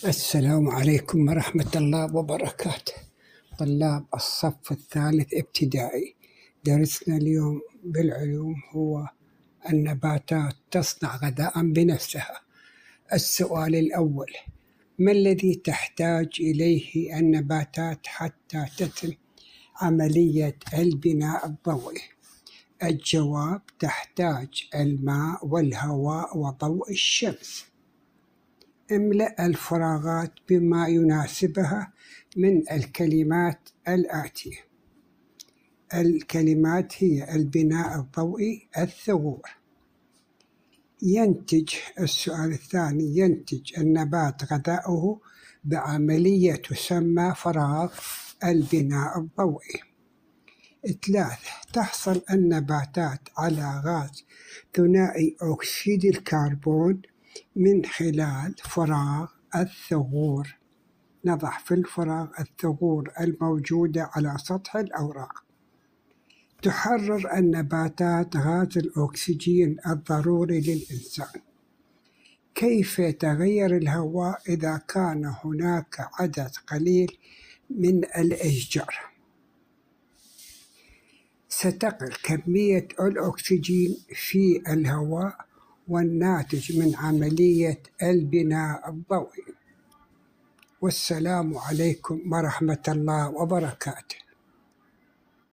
السلام عليكم ورحمة الله وبركاته. طلاب الصف الثالث ابتدائي، درسنا اليوم بالعلوم هو النباتات تصنع غذاء بنفسها. السؤال الأول: ما الذي تحتاج إليه النباتات حتى تتم عملية البناء الضوئي؟ الجواب: تحتاج الماء والهواء وضوء الشمس. املأ الفراغات بما يناسبها من الكلمات الآتية. الكلمات هي البناء الضوئي، الثغور. السؤال الثاني: ينتج النبات غذاؤه بعملية تسمى فراغ البناء الضوئي. 3. تحصل النباتات على غاز ثنائي أكسيد الكربون من خلال فراغ الثغور. نضع في الفراغ الثغور الموجودة على سطح الأوراق. تحرر النباتات غاز الأكسجين الضروري للإنسان. كيف يتغير الهواء إذا كان هناك عدد قليل من الأشجار؟ ستقل كمية الأكسجين في الهواء والناتج من عملية البناء الضوئي. والسلام عليكم ورحمة الله وبركاته.